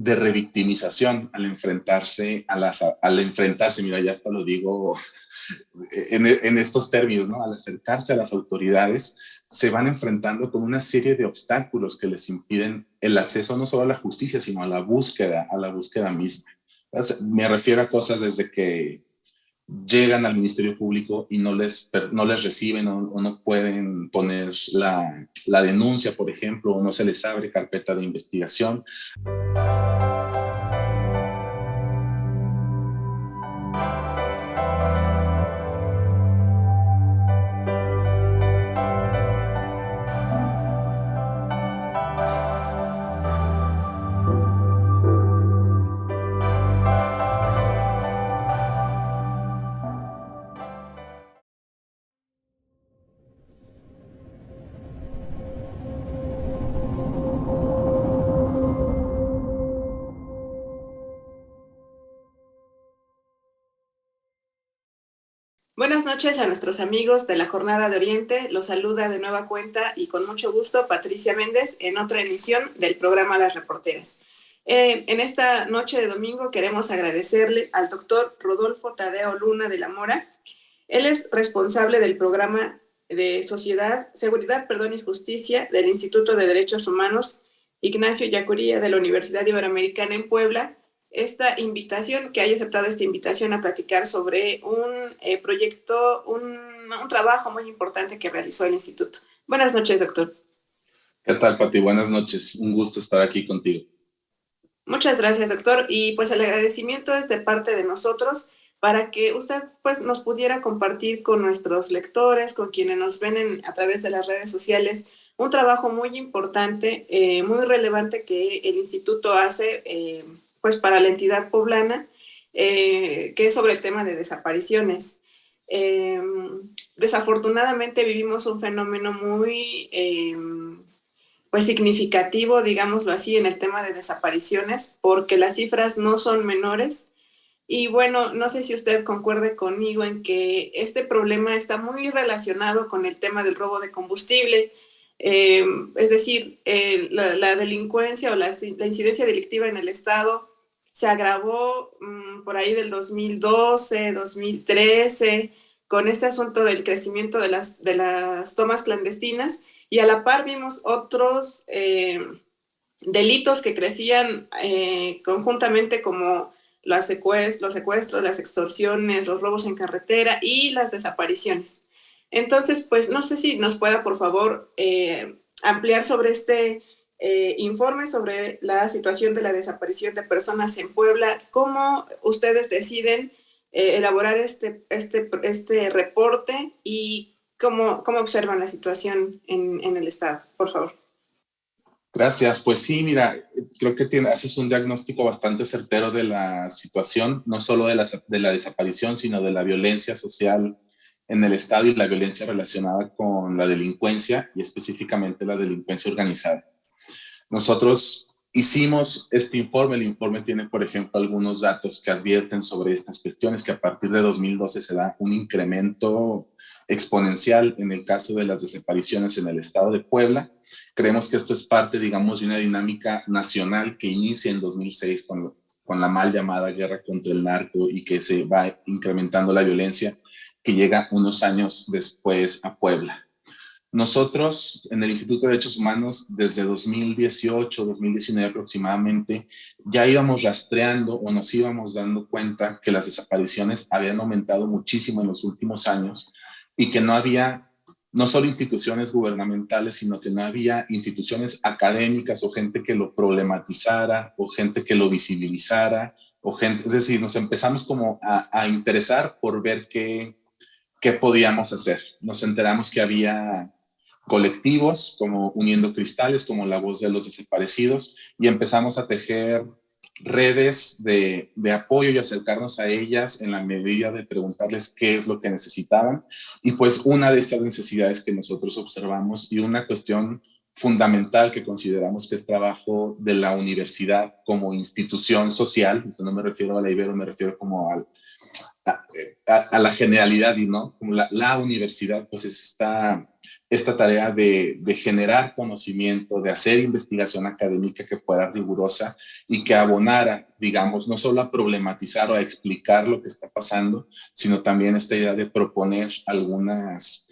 de revictimización al enfrentarse, mira, ya hasta lo digo en estos términos, ¿no? Al acercarse a las autoridades, se van enfrentando con una serie de obstáculos que les impiden el acceso no solo a la justicia, sino a la búsqueda misma. Entonces, me refiero a cosas desde que llegan al Ministerio Público y no les reciben o no pueden poner la denuncia, por ejemplo, o no se les abre carpeta de investigación. Buenas noches a nuestros amigos de la Jornada de Oriente. Los saluda de nueva cuenta y con mucho gusto Patricia Méndez en otra emisión del programa Las Reporteras. En esta noche de domingo queremos agradecerle al doctor Rodolfo Tadeo Luna de la Mora. Él es responsable del programa de Seguridad y Justicia del Instituto de Derechos Humanos Ignacio Yacuría de la Universidad Iberoamericana en Puebla. Que haya aceptado esta invitación a platicar sobre un proyecto, un trabajo muy importante que realizó el instituto. Buenas noches, doctor. ¿Qué tal, Pati? Buenas noches. Un gusto estar aquí contigo. Muchas gracias, doctor. Y pues el agradecimiento es de parte de nosotros para que usted pues nos pudiera compartir con nuestros lectores, con quienes nos ven a través de las redes sociales, un trabajo muy importante, muy relevante que el instituto hace pues para la entidad poblana, que es sobre el tema de desapariciones. Desafortunadamente vivimos un fenómeno muy pues significativo, digámoslo así, en el tema de desapariciones, porque las cifras no son menores. Y bueno, no sé si usted concuerde conmigo en que este problema está muy relacionado con el tema del robo de combustible. Es decir, la delincuencia o la incidencia delictiva en el Estado se agravó por ahí del 2012, 2013, con este asunto del crecimiento de las tomas clandestinas, y a la par vimos otros delitos que crecían conjuntamente, como los secuestros, las extorsiones, los robos en carretera y las desapariciones. Entonces, pues no sé si nos pueda, por favor, ampliar sobre este informe sobre la situación de la desaparición de personas en Puebla. ¿Cómo ustedes deciden elaborar este reporte y cómo observan la situación en el Estado? Por favor. Gracias. Pues sí, mira, creo que haces un diagnóstico bastante certero de la situación, no solo de la desaparición, sino de la violencia social en el Estado y la violencia relacionada con la delincuencia y específicamente la delincuencia organizada. Nosotros hicimos este informe. El informe tiene, por ejemplo, algunos datos que advierten sobre estas cuestiones, que a partir de 2012 se da un incremento exponencial en el caso de las desapariciones en el Estado de Puebla. Creemos que esto es parte, digamos, de una dinámica nacional que inicia en 2006 con la mal llamada guerra contra el narco y que se va incrementando la violencia, que llega unos años después a Puebla. Nosotros en el Instituto de Derechos Humanos desde 2018, 2019 aproximadamente, ya íbamos rastreando o nos íbamos dando cuenta que las desapariciones habían aumentado muchísimo en los últimos años y que no había no solo instituciones gubernamentales, sino que no había instituciones académicas o gente que lo problematizara o gente que lo visibilizara o gente, es decir, nos empezamos como a interesar por ver qué podíamos hacer. Nos enteramos que había colectivos como Uniendo Cristales, como La Voz de los Desaparecidos, y empezamos a tejer redes de apoyo y acercarnos a ellas en la medida de preguntarles qué es lo que necesitaban. Y pues una de estas necesidades que nosotros observamos y una cuestión fundamental que consideramos que es trabajo de la universidad como institución social, esto no me refiero a la Ibero, me refiero como a la generalidad, y no como la universidad, pues es esta tarea de generar conocimiento, de hacer investigación académica que fuera rigurosa y que abonara, digamos, no solo a problematizar o a explicar lo que está pasando, sino también esta idea de proponer algunas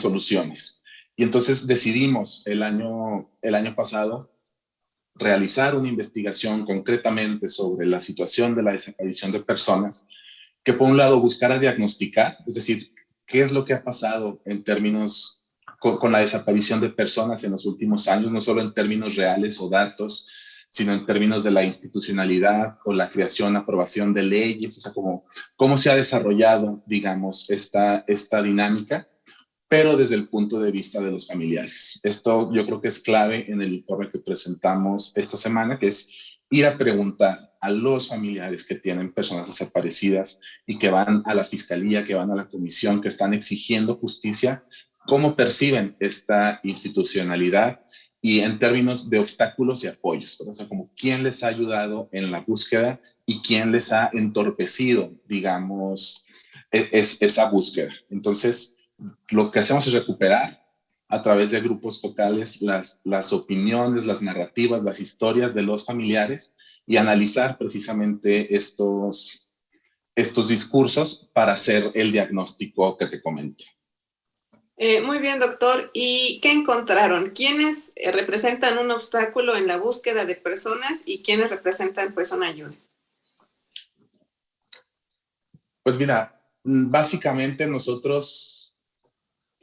soluciones. Y entonces decidimos el año pasado realizar una investigación concretamente sobre la situación de la desaparición de personas, que por un lado buscara diagnosticar, es decir, qué es lo que ha pasado en términos con la desaparición de personas en los últimos años, no solo en términos reales o datos, sino en términos de la institucionalidad o la creación, aprobación de leyes, o sea, cómo se ha desarrollado, digamos, esta dinámica, pero desde el punto de vista de los familiares. Esto yo creo que es clave en el informe que presentamos esta semana, que es ir a preguntar a los familiares que tienen personas desaparecidas y que van a la fiscalía, que van a la comisión, que están exigiendo justicia, cómo perciben esta institucionalidad y en términos de obstáculos y apoyos, ¿verdad? O sea, como quién les ha ayudado en la búsqueda y quién les ha entorpecido, digamos, esa búsqueda. Entonces, lo que hacemos es recuperar a través de grupos focales las opiniones, las narrativas, las historias de los familiares y analizar precisamente estos discursos para hacer el diagnóstico que te comento. Muy bien, doctor. ¿Y qué encontraron? ¿Quiénes representan un obstáculo en la búsqueda de personas y quiénes representan pues una ayuda? Pues mira, básicamente nosotros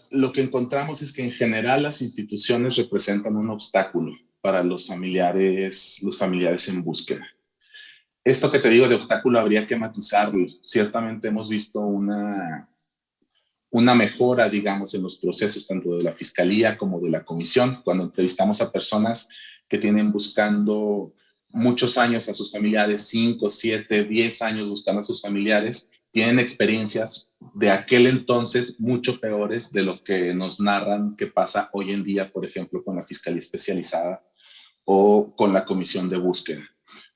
lo que encontramos es que en general las instituciones representan un obstáculo para los familiares en búsqueda. Esto que te digo de obstáculo habría que matizarlo. Ciertamente hemos visto una mejora, digamos, en los procesos tanto de la fiscalía como de la comisión, cuando entrevistamos a personas que tienen buscando muchos años a sus familiares, 5, 7, 10 años buscando a sus familiares, tienen experiencias de aquel entonces mucho peores de lo que nos narran que pasa hoy en día, por ejemplo, con la Fiscalía Especializada o con la Comisión de Búsqueda.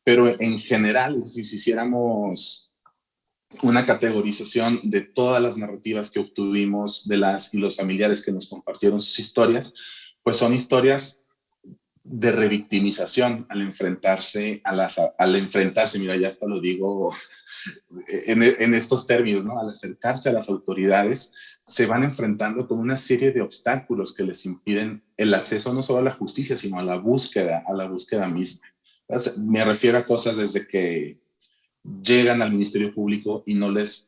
Pero en general, es decir, si hiciéramos una categorización de todas las narrativas que obtuvimos de las y los familiares que nos compartieron sus historias, pues son historias de revictimización al enfrentarse, mira, ya hasta lo digo en estos términos, ¿no? Al acercarse a las autoridades, se van enfrentando con una serie de obstáculos que les impiden el acceso no solo a la justicia, sino a la búsqueda misma. Me refiero a cosas desde que llegan al Ministerio Público y no les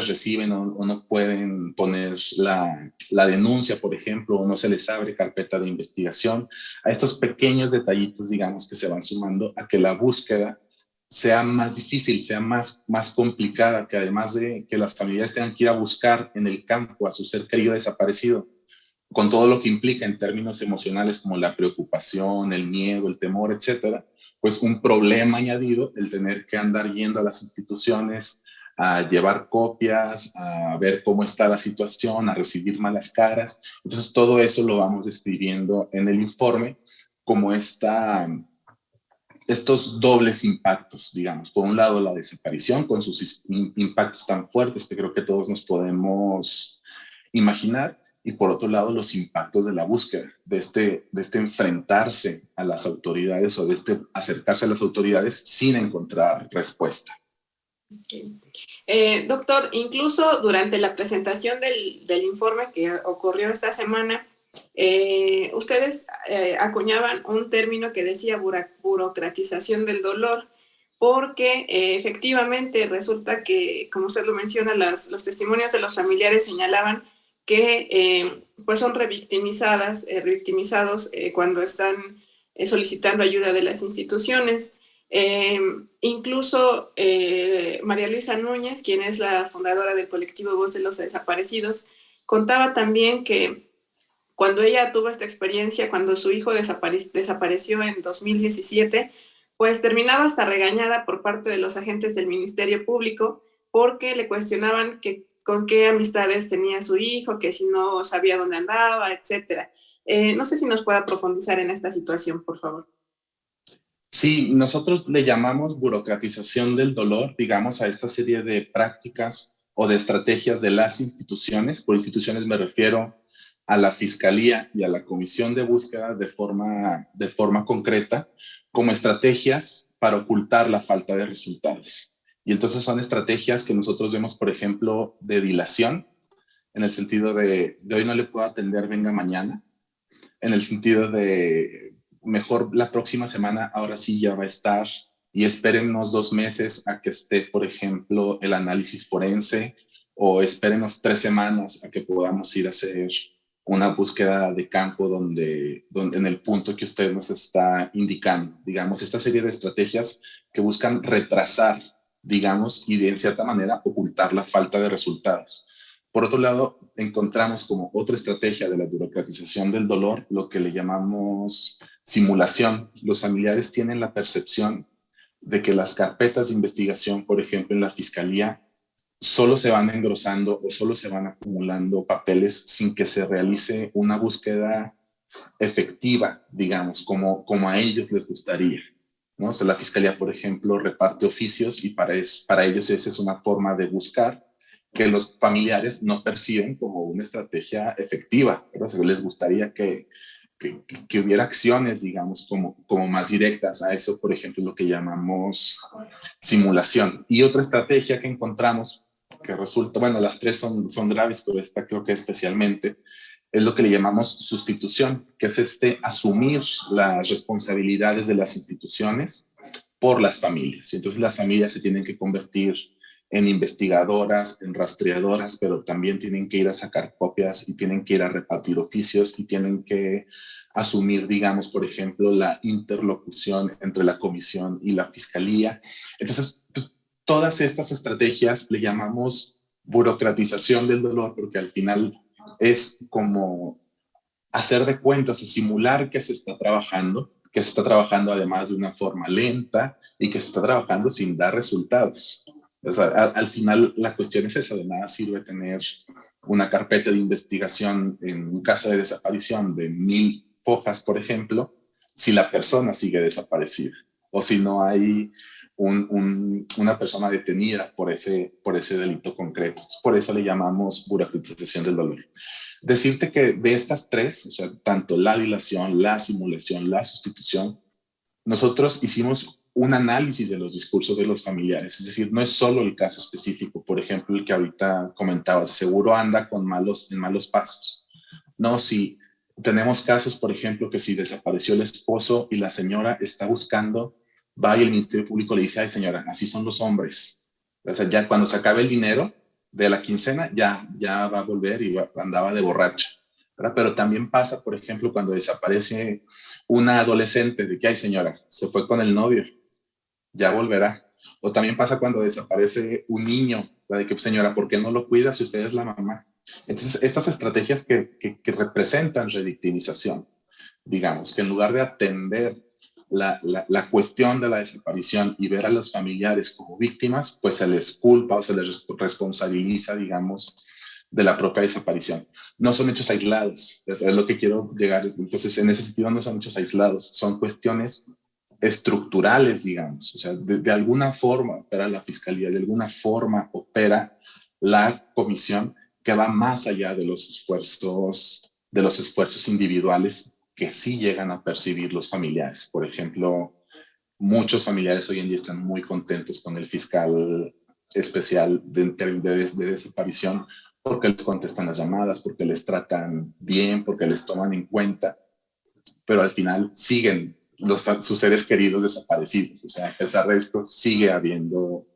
reciben o no pueden poner la denuncia, por ejemplo, o no se les abre carpeta de investigación, a estos pequeños detallitos, digamos, que se van sumando a que la búsqueda sea más difícil, sea más complicada, que además de que las familias tengan que ir a buscar en el campo a su ser querido desaparecido, con todo lo que implica en términos emocionales como la preocupación, el miedo, el temor, etcétera, pues un problema añadido el tener que andar yendo a las instituciones a llevar copias, a ver cómo está la situación, a recibir malas caras. Entonces todo eso lo vamos describiendo en el informe como estos dobles impactos, digamos. Por un lado, la desaparición con sus impactos tan fuertes que creo que todos nos podemos imaginar, y por otro lado, los impactos de la búsqueda, de este enfrentarse a las autoridades o de este acercarse a las autoridades sin encontrar respuesta. Okay. Doctor, incluso durante la presentación del informe que ocurrió esta semana, ustedes acuñaban un término que decía burocratización del dolor, porque efectivamente resulta que, como usted lo menciona, los testimonios de los familiares señalaban que pues son revictimizados cuando están solicitando ayuda de las instituciones. Incluso María Luisa Núñez, quien es la fundadora del colectivo Voz de los Desaparecidos, contaba también que cuando ella tuvo esta experiencia, cuando su hijo desapareció en 2017, pues terminaba hasta regañada por parte de los agentes del Ministerio Público porque le cuestionaban que con qué amistades tenía su hijo, que si no sabía dónde andaba, etc. No sé si nos pueda profundizar en esta situación, por favor. Sí, nosotros le llamamos burocratización del dolor, digamos, a esta serie de prácticas o de estrategias de las instituciones. Por instituciones me refiero a la Fiscalía y a la Comisión de Búsqueda de forma concreta como estrategias para ocultar la falta de resultados. Y entonces son estrategias que nosotros vemos, por ejemplo, de dilación, en el sentido de hoy no le puedo atender, venga mañana, en el sentido de mejor la próxima semana, ahora sí ya va a estar, y espérennos 2 meses a que esté, por ejemplo, el análisis forense, o espérenos 3 semanas a que podamos ir a hacer una búsqueda de campo donde en el punto que usted nos está indicando. Digamos, esta serie de estrategias que buscan retrasar, digamos, y de en cierta manera ocultar la falta de resultados. Por otro lado, encontramos como otra estrategia de la burocratización del dolor lo que le llamamos simulación. Los familiares tienen la percepción de que las carpetas de investigación, por ejemplo, en la fiscalía, solo se van engrosando o solo se van acumulando papeles sin que se realice una búsqueda efectiva, digamos, como a ellos les gustaría, ¿no? O sea, la fiscalía, por ejemplo, reparte oficios y para ellos esa es una forma de buscar que los familiares no perciben como una estrategia efectiva, ¿verdad? O sea, les gustaría que hubiera acciones, digamos, como más directas a eso, por ejemplo, lo que llamamos simulación. Y otra estrategia que encontramos que resulta, bueno, las tres son graves, pero esta creo que especialmente, es lo que le llamamos sustitución, que es asumir las responsabilidades de las instituciones por las familias. Y entonces las familias se tienen que convertir en investigadoras, en rastreadoras, pero también tienen que ir a sacar copias y tienen que ir a repartir oficios y tienen que asumir, digamos, por ejemplo, la interlocución entre la comisión y la fiscalía. Entonces, todas estas estrategias le llamamos burocratización del dolor, porque al final es como hacer de cuentas y simular que se está trabajando además de una forma lenta y que se está trabajando sin dar resultados. O sea, al final la cuestión es esa, de nada sirve tener una carpeta de investigación en un caso de desaparición de 1000 hojas, por ejemplo, si la persona sigue desaparecida o si no hay una persona detenida por ese delito concreto. Por eso le llamamos burocratización del dolor. Decirte que de estas tres, o sea, tanto la dilación, la simulación, la sustitución, nosotros hicimos un análisis de los discursos de los familiares, es decir, no es solo el caso específico, por ejemplo, el que ahorita comentabas, seguro anda en malos pasos. No, si tenemos casos, por ejemplo, que si desapareció el esposo y la señora está buscando, va y el Ministerio Público le dice, ay señora, así son los hombres. O sea, ya cuando se acabe el dinero de la quincena, ya va a volver y andaba de borracha. ¿Verdad? Pero también pasa, por ejemplo, cuando desaparece una adolescente, de que, ay señora, se fue con el novio, ya volverá. O también pasa cuando desaparece un niño, de que, señora, ¿por qué no lo cuida si usted es la mamá? Entonces, estas estrategias que representan revictimización, digamos, que en lugar de atender la cuestión de la desaparición y ver a los familiares como víctimas, pues se les culpa o se les responsabiliza, digamos, de la propia desaparición. No son hechos aislados, es lo que quiero llegar. Entonces, en ese sentido, no son hechos aislados, son cuestiones estructurales, digamos. O sea, de alguna forma opera la fiscalía, de alguna forma opera la comisión, que va más allá de los esfuerzos individuales que sí llegan a percibir los familiares. Por ejemplo, muchos familiares hoy en día están muy contentos con el fiscal especial de desaparición porque les contestan las llamadas, porque les tratan bien, porque les toman en cuenta, pero al final siguen sus seres queridos desaparecidos. O sea, a pesar de esto, sigue habiendo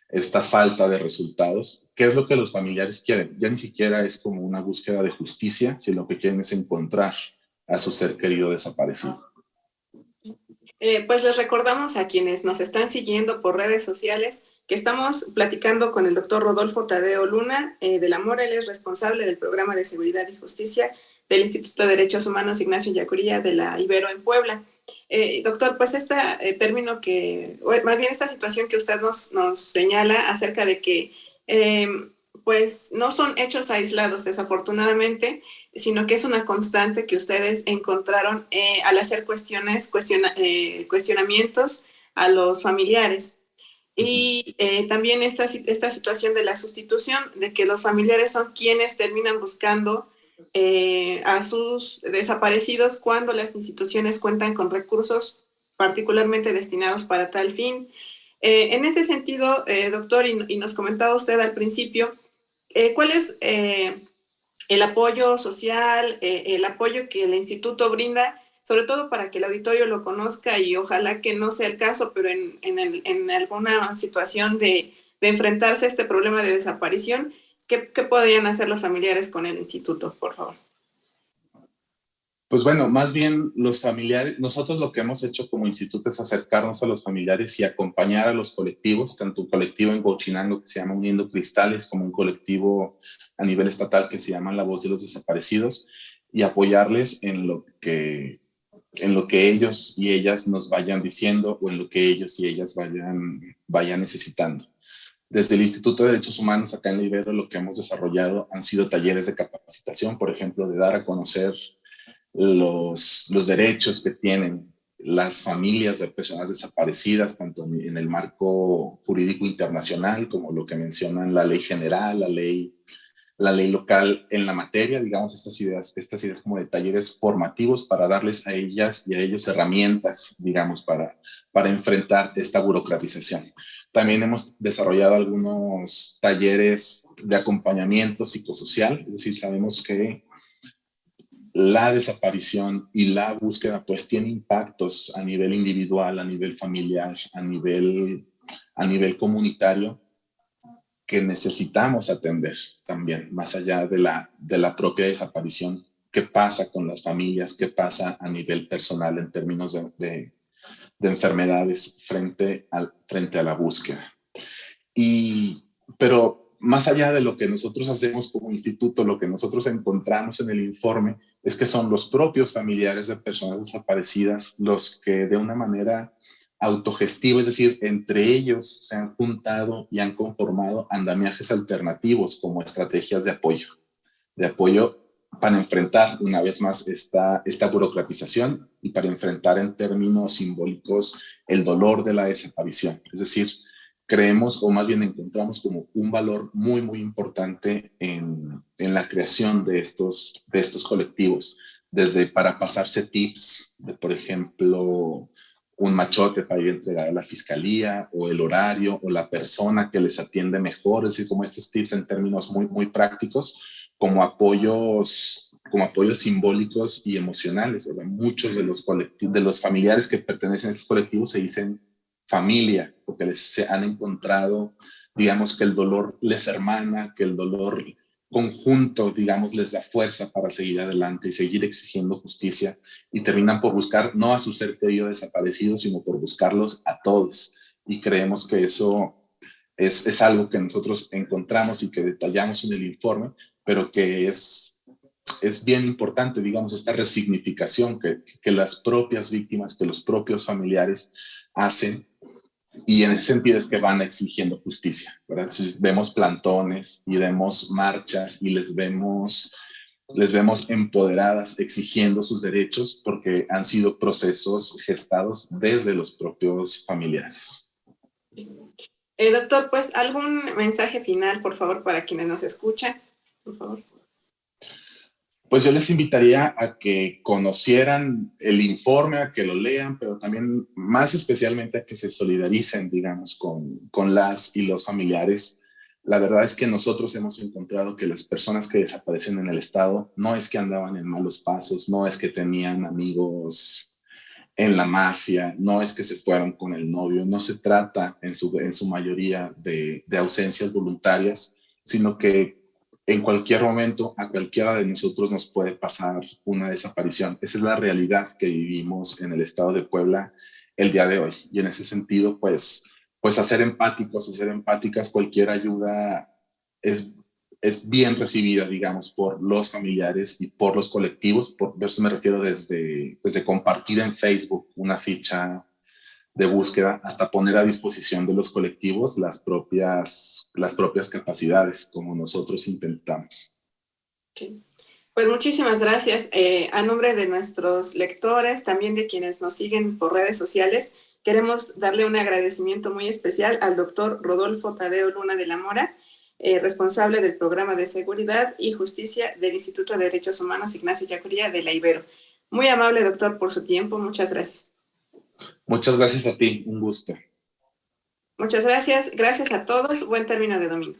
esta falta de resultados. ¿Qué es lo que los familiares quieren? Ya ni siquiera es como una búsqueda de justicia, sino lo que quieren es encontrar a su ser querido desaparecido. Pues les recordamos a quienes nos están siguiendo por redes sociales que estamos platicando con el doctor Rodolfo Tadeo Luna de la Mora. Él es responsable del programa de seguridad y justicia del Instituto de Derechos Humanos Ignacio Ellacuría de la Ibero en Puebla. Doctor, pues este término más bien esta situación que usted nos señala acerca de que pues no son hechos aislados, desafortunadamente, sino que es una constante que ustedes encontraron al hacer cuestionamientos a los familiares. Y también esta situación de la sustitución, de que los familiares son quienes terminan buscando a sus desaparecidos cuando las instituciones cuentan con recursos particularmente destinados para tal fin. En ese sentido, doctor, y nos comentaba usted al principio, ¿cuál es el apoyo social, el apoyo que el instituto brinda, sobre todo para que el auditorio lo conozca y ojalá que no sea el caso, pero en alguna situación de enfrentarse a este problema de desaparición, ¿qué podrían hacer los familiares con el instituto, por favor? Pues bueno, más bien los familiares, nosotros lo que hemos hecho como instituto es acercarnos a los familiares y acompañar a los colectivos, tanto un colectivo en Huachinango que se llama Uniendo Cristales, como un colectivo a nivel estatal que se llama La Voz de los Desaparecidos, y apoyarles en lo que ellos y ellas nos vayan diciendo o en lo que ellos y ellas vayan necesitando. Desde el Instituto de Derechos Humanos acá en la Ibero lo que hemos desarrollado han sido talleres de capacitación, por ejemplo, de dar a conocer los derechos que tienen las familias de personas desaparecidas, tanto en el marco jurídico internacional como lo que mencionan la ley general, la ley local en la materia, digamos, estas ideas como de talleres formativos para darles a ellas y a ellos herramientas, digamos, para enfrentar esta burocratización. También hemos desarrollado algunos talleres de acompañamiento psicosocial, es decir, sabemos que la desaparición y la búsqueda pues tiene impactos a nivel individual, a nivel familiar, a nivel comunitario que necesitamos atender también, más allá de la propia desaparición. ¿Qué pasa con las familias? ¿Qué pasa a nivel personal en términos de enfermedades frente a la búsqueda? Pero más allá de lo que nosotros hacemos como instituto, lo que nosotros encontramos en el informe es que son los propios familiares de personas desaparecidas los que de una manera autogestiva, es decir, entre ellos se han juntado y han conformado andamiajes alternativos como estrategias de apoyo para enfrentar una vez más esta burocratización y para enfrentar en términos simbólicos el dolor de la desaparición. Es decir, creemos, o más bien encontramos como un valor muy, muy importante en la creación de estos colectivos, desde para pasarse tips de, por ejemplo, un machote para ir a entregar a la fiscalía, o el horario, o la persona que les atiende mejor, es decir, como estos tips en términos muy, muy prácticos, como apoyos simbólicos y emocionales, ¿verdad? Muchos de los familiares que pertenecen a estos colectivos se dicen familia, porque se han encontrado, digamos, que el dolor les hermana, que el dolor conjunto, digamos, les da fuerza para seguir adelante y seguir exigiendo justicia, y terminan por buscar no a su ser querido desaparecido, sino por buscarlos a todos. Y creemos que eso es algo que nosotros encontramos y que detallamos en el informe, pero que es bien importante, digamos, esta resignificación que las propias víctimas, que los propios familiares hacen, y en ese sentido es que van exigiendo justicia, ¿verdad? Si vemos plantones y vemos marchas y les vemos empoderadas exigiendo sus derechos porque han sido procesos gestados desde los propios familiares. Doctor, pues algún mensaje final, por favor, para quienes nos escuchan, por favor. Pues yo les invitaría a que conocieran el informe, a que lo lean, pero también más especialmente a que se solidaricen, digamos, con las y los familiares. La verdad es que nosotros hemos encontrado que las personas que desaparecen en el estado no es que andaban en malos pasos, no es que tenían amigos en la mafia, no es que se fueron con el novio, no se trata en su mayoría de ausencias voluntarias, sino que en cualquier momento a cualquiera de nosotros nos puede pasar una desaparición. Esa es la realidad que vivimos en el estado de Puebla el día de hoy. Y en ese sentido, pues hacer empáticos, hacer empáticas, cualquier ayuda es bien recibida, digamos, por los familiares y por los colectivos. Por eso me refiero desde compartir en Facebook una ficha de búsqueda hasta poner a disposición de los colectivos las propias capacidades, como nosotros intentamos. Okay. Pues muchísimas gracias. A nombre de nuestros lectores, también de quienes nos siguen por redes sociales, queremos darle un agradecimiento muy especial al doctor Rodolfo Tadeo Luna de la Mora, responsable del Programa de Seguridad y Justicia del Instituto de Derechos Humanos Ignacio Ellacuría de la Ibero. Muy amable, doctor, por su tiempo. Muchas gracias. Muchas gracias a ti. Un gusto. Muchas gracias. Gracias a todos. Buen término de domingo.